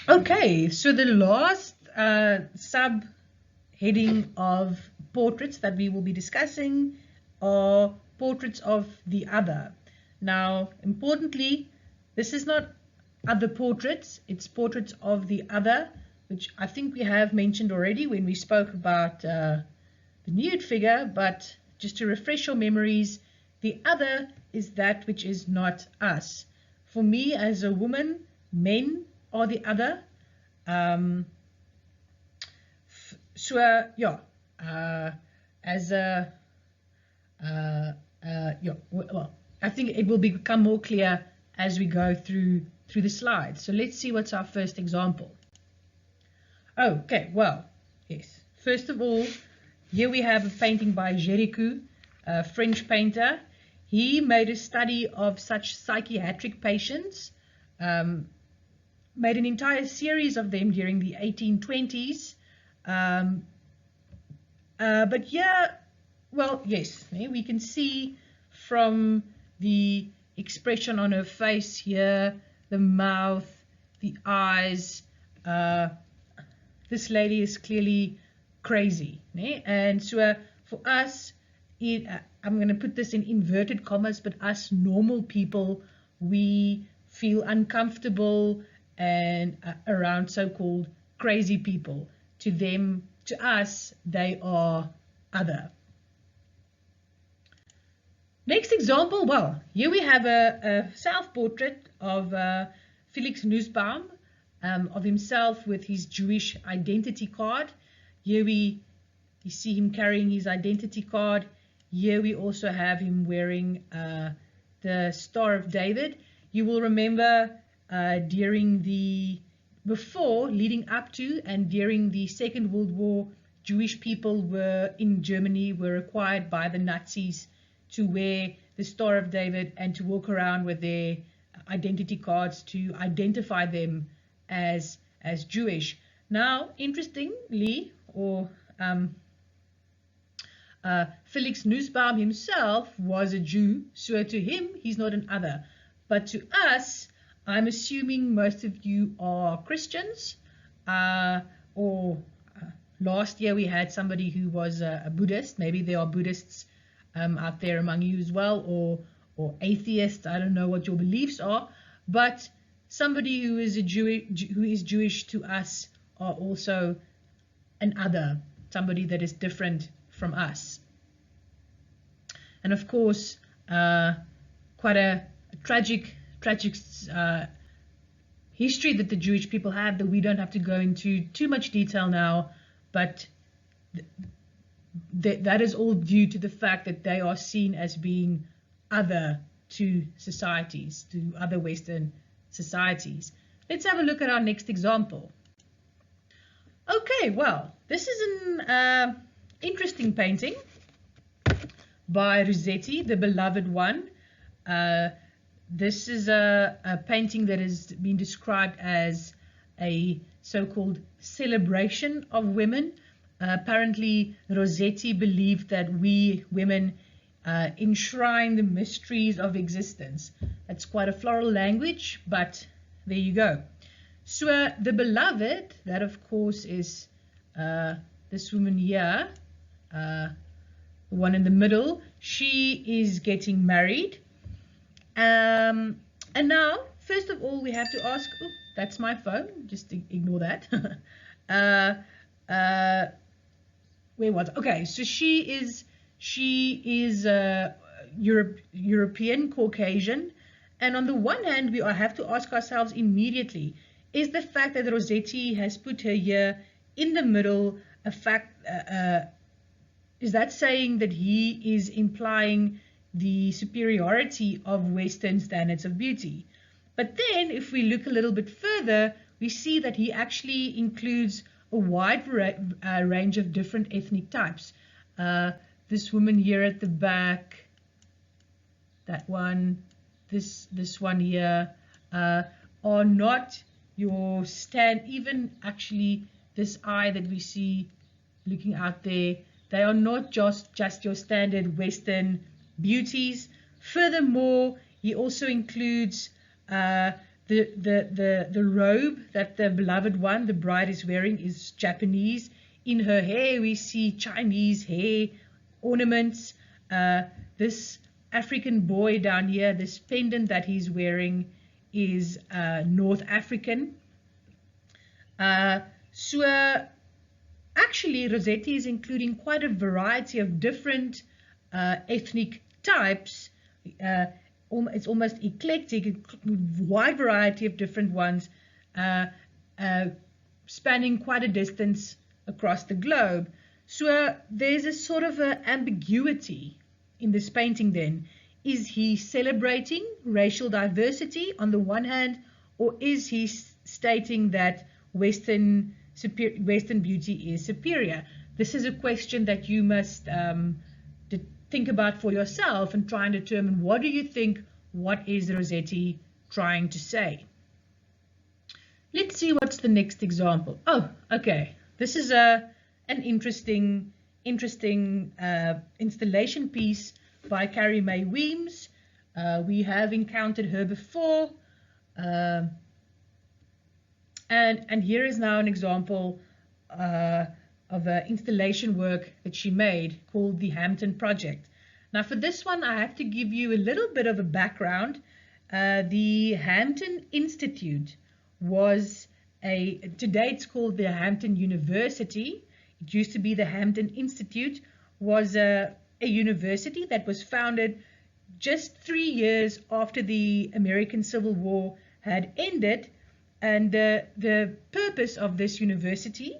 Okay, so the last subheading of portraits that we will be discussing are portraits of the other. Now, importantly, this is not other portraits, it's portraits of the other, which I think we have mentioned already when we spoke about the nude figure, but just to refresh your memories, the other is that which is not us. For me as a woman, men are the other. So yeah, as a yeah, well, I think it will become more clear as we go through the slides. So let's see what's our first example. Okay, well, yes. First of all, here we have a painting by Géricault, a French painter. He made a study of such psychiatric patients, made an entire series of them during the 1820s. But yeah, well, yes, we can see from the expression on her face here, the mouth, the eyes, this lady is clearly crazy. And so for us, I'm going to put this in inverted commas, but us normal people, we feel uncomfortable and around so-called crazy people. To them, to us, they are other. Next example, well, here we have a self-portrait of Felix Nussbaum, of himself with his Jewish identity card. Here you see him carrying his identity card. Here we also have him wearing the Star of David. You will remember leading up to and during the Second World War, Jewish people in Germany were required by the Nazis to wear the Star of David and to walk around with their identity cards to identify them as Jewish. Now, interestingly, Felix Nussbaum himself was a Jew, so to him, he's not an other. But to us, I'm assuming most of you are Christians, last year we had somebody who was a Buddhist. Maybe there are Buddhists out there among you as well, or atheists. I don't know what your beliefs are, but somebody who is Jewish to us are also an other, somebody that is different from us. And of course, quite a tragic history that the Jewish people have that we don't have to go into too much detail now, but that is all due to the fact that they are seen as being other to societies, to other Western societies. Let's have a look at our next example. Okay, well, this is an interesting painting by Rossetti, the beloved one. This is a painting that has been described as a so-called celebration of women. Apparently, Rossetti believed that we women enshrine the mysteries of existence. That's quite a floral language, but there you go. So the beloved, that of course is this woman here, the one in the middle. She is getting married. And now, first of all, we have to ask, oh, that's my phone, just ignore that. Where was it? Okay, so she is European Caucasian, and on the one hand, we have to ask ourselves immediately, is the fact that Rossetti has put her here in the middle a fact? Is that saying that he is implying the superiority of Western standards of beauty? But then, if we look a little bit further, we see that he actually includes a wide range of different ethnic types. This woman here at the back, that one, this one here, are not your even actually this eye that we see looking out there, they are not just your standard Western beauties. Furthermore, he also includes the The robe that the beloved one, the bride, is wearing is Japanese. In her hair we see Chinese hair ornaments. This African boy down here, this pendant that he's wearing is North African. So actually Rossetti is including quite a variety of different ethnic types. It's almost eclectic, a wide variety of different ones, spanning quite a distance across the globe. So there's a sort of a ambiguity in this painting then. Is he celebrating racial diversity on the one hand, or is he stating that Western beauty is superior? This is a question that you must think about for yourself and try and determine, what do you think, what is Rossetti trying to say? Let's see what's the next example. Oh, okay. This is an interesting installation piece by Carrie Mae Weems. We have encountered her before. And here is now an example of an installation work that she made called the Hampton Project. Now for this one I have to give you a little bit of a background. The Hampton Institute was today it's called the Hampton University. It used to be the Hampton Institute, was a university that was founded just 3 years after the American Civil War had ended. And the purpose of this university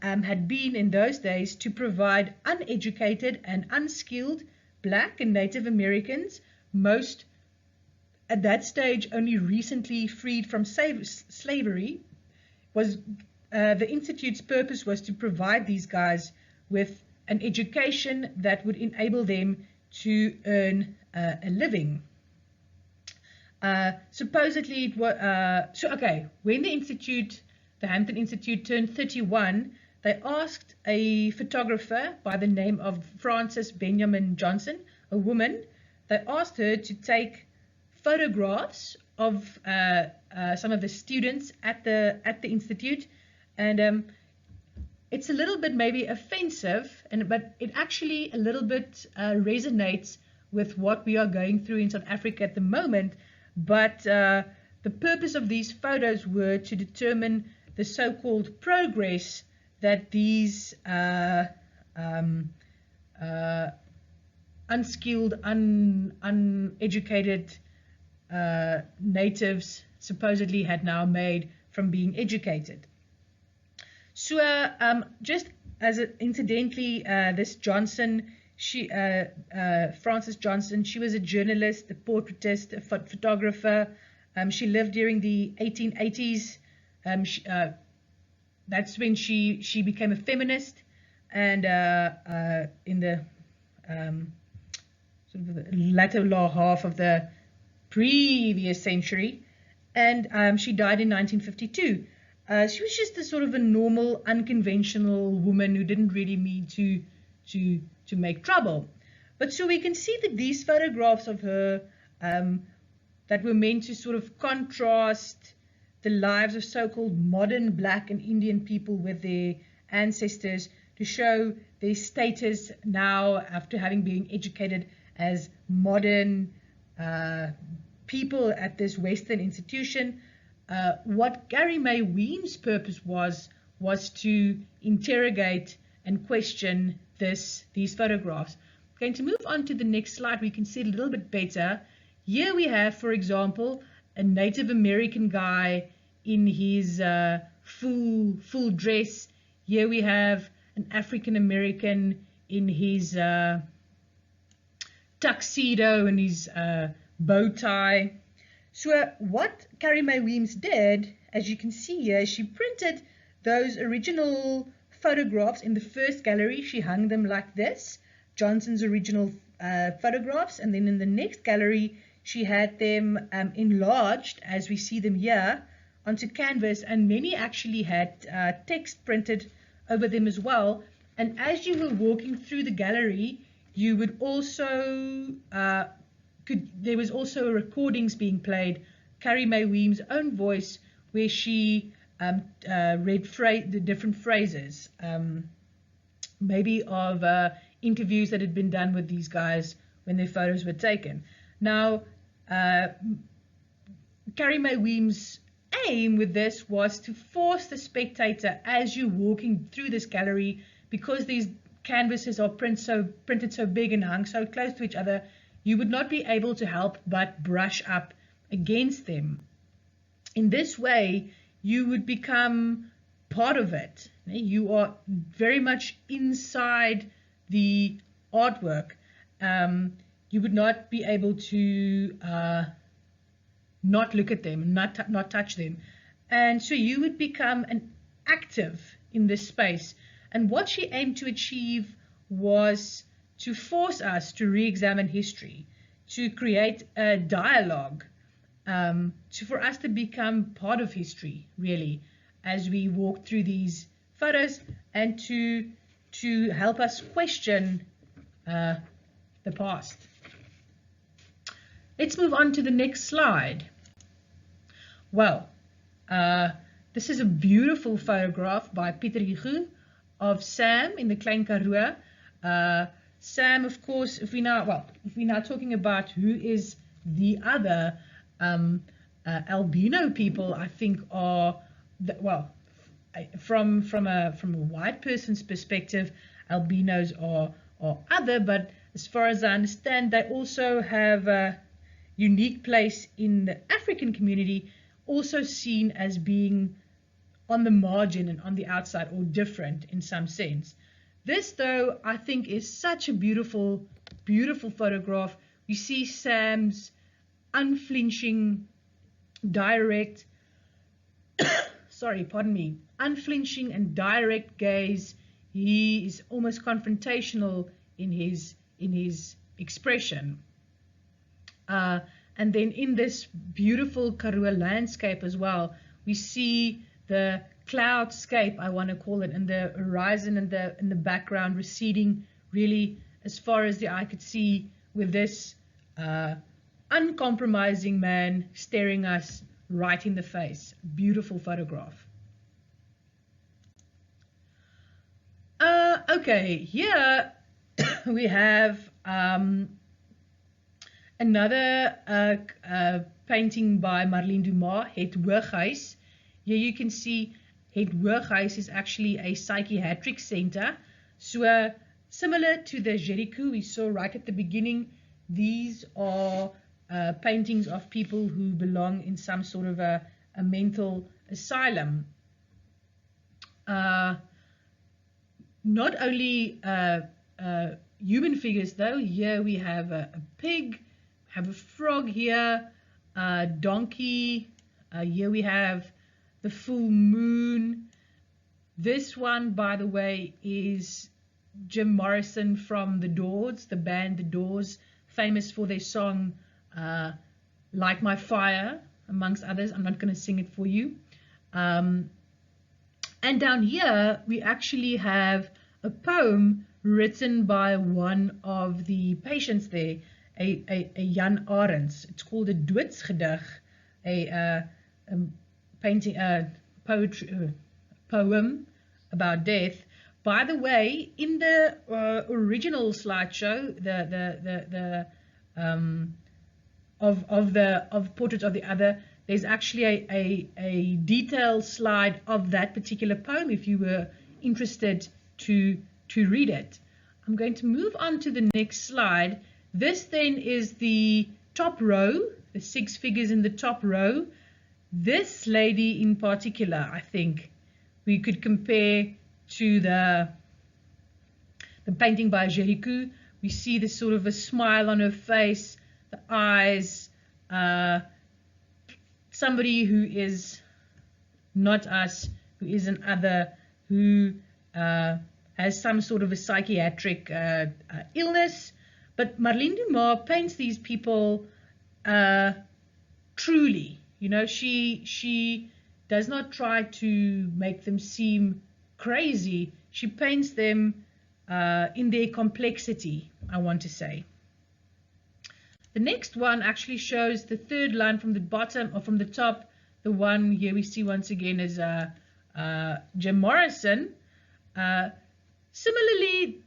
had been in those days to provide uneducated and unskilled Black and Native Americans, most at that stage only recently freed from slavery. The Institute's purpose was to provide these guys with an education that would enable them to earn a living. Supposedly it was when the Hampton Institute turned 31, they asked a photographer by the name of Frances Benjamin Johnson, a woman. They asked her to take photographs of some of the students at the institute, and it's a little bit maybe offensive, but it actually a little bit resonates with what we are going through in South Africa at the moment. But the purpose of these photos were to determine the so-called progress that these unskilled, uneducated natives supposedly had now made from being educated. So just as incidentally, this Johnson, Frances Johnson, she was a journalist, a portraitist, a photographer. She lived during the 1880s. That's when she became a feminist, and in the sort of the latter half of the previous century, and she died in 1952. She was just a sort of a normal, unconventional woman who didn't really mean to make trouble. But so we can see that these photographs of her that were meant to sort of contrast the lives of so-called modern Black and Indian people with their ancestors, to show their status now after having been educated as modern people at this Western institution. What Carrie Mae Weems' purpose was to interrogate and question these photographs. Going to move on to the next slide, we can see it a little bit better. Here we have, for example, a Native American guy in his full dress. Here we have an African American in his tuxedo and his bow tie. So what Carrie Mae Weems did, as you can see here, she printed those original photographs in the first gallery. She hung them like this, Johnson's original photographs, and then in the next gallery she had them enlarged, as we see them here, onto canvas, and many actually had text printed over them as well. And as you were walking through the gallery, you would also there was also recordings being played Carrie Mae Weem's own voice, where she read the different phrases, maybe of interviews that had been done with these guys when their photos were taken. Now, Carrie Mae Weem's aim with this was to force the spectator, as you're walking through this gallery, because these canvases are printed so big and hung so close to each other, you would not be able to help but brush up against them. In this way, you would become part of it. You are very much inside the artwork. You would not be able to not look at them, not touch them. And so you would become an active in this space. And what she aimed to achieve was to force us to re-examine history, to create a dialogue, for us to become part of history, really, as we walk through these photos, and to help us question the past. Let's move on to the next slide. Well, this is a beautiful photograph by Pieter Hugo of Sam in the Klein Karoo. Sam, of course, if we're now talking about who is the other albino people, I think are, from a white person's perspective, albinos are other, but as far as I understand, they also have a unique place in the African community, also seen as being on the margin and on the outside, or different in some sense. This, though, I think is such a beautiful, beautiful photograph. You see Sam's unflinching, direct, unflinching and direct gaze. He is almost confrontational in his expression. And then in this beautiful Karoo landscape as well, we see the cloudscape, I want to call it, and the horizon and in the background receding really as far as the eye could see, with this uncompromising man staring us right in the face. Beautiful photograph. Okay, here we have another painting by Marlene Dumas, Het Hooghuis. Here you can see Het Hooghuis is actually a psychiatric center. So similar to the Jericho we saw right at the beginning, these are paintings of people who belong in some sort of a mental asylum. Not only human figures, though. Here we have a pig, have a frog here, a donkey. Here we have the full moon. This one, by the way, is Jim Morrison from The Doors, the band The Doors, famous for their song Light My Fire, amongst others. I'm not going to sing it for you. And down here, we actually have a poem written by one of the patients there, a Jan Arends. It's called a Doodsgedig, a painting, poem about death. By the way, in the original slideshow, of Portrait of the Other, there's actually a detailed slide of that particular poem if you were interested to read it. I'm going to move on to the next slide. This then is the top row, the 6 figures in the top row. This lady in particular, I think we could compare to the painting by Jericho. We see this sort of a smile on her face, the eyes, somebody who is not us, who is an other, who has some sort of a psychiatric illness. But Marlene Dumas paints these people truly. You know, she does not try to make them seem crazy. She paints them in their complexity, I want to say. The next one actually shows the third line from the bottom, or from the top. The one here we see once again is Jim Morrison. Similarly,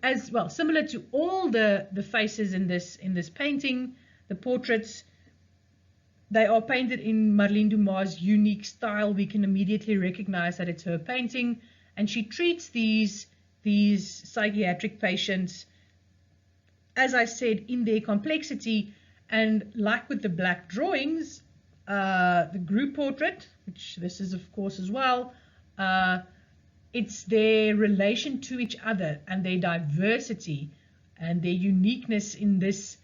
as well, similar to all the faces in this painting, the portraits, they are painted in Marlene Dumas' unique style. We can immediately recognize that it's her painting, and she treats these psychiatric patients, as I said, in their complexity. And like with the black drawings, the group portrait, which this is of course as well, it's their relation to each other and their diversity and their uniqueness in this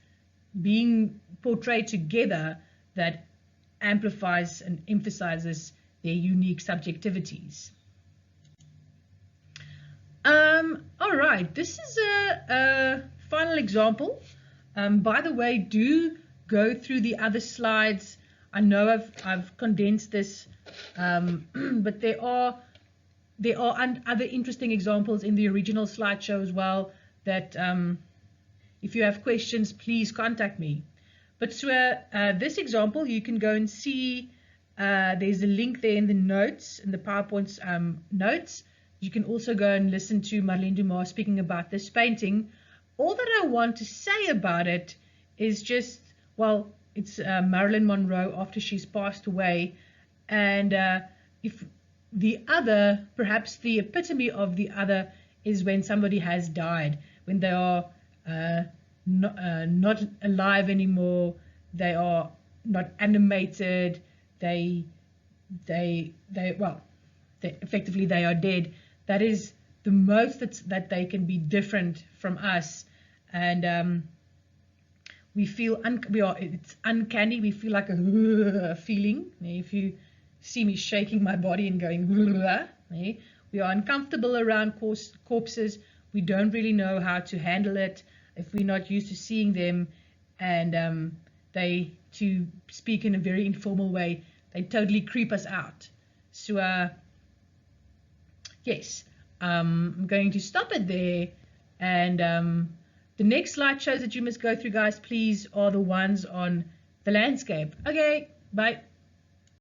being portrayed together that amplifies and emphasizes their unique subjectivities. All right, this is a final example. By the way, do go through the other slides. I know I've condensed this, but there are other interesting examples in the original slideshow as well that if you have questions, please contact me. But so this example, you can go and see, there's a link there in the notes, in the PowerPoint's notes. You can also go and listen to Marlene Dumas speaking about this painting. All that I want to say about it is just, well, it's Marilyn Monroe after she's passed away. And if the other, perhaps the epitome of the other, is when somebody has died, when they are not alive anymore, they are not animated, effectively they are dead. That is the most that they can be different from us, and we feel it's uncanny. We feel like a feeling. If you see me shaking my body and going, we are uncomfortable around corpses. We don't really know how to handle it if we're not used to seeing them, and they, to speak in a very informal way, they totally creep us out. So yes, I'm going to stop it there, and the next slideshows that you must go through, guys, please, are the ones on the landscape. Okay, bye.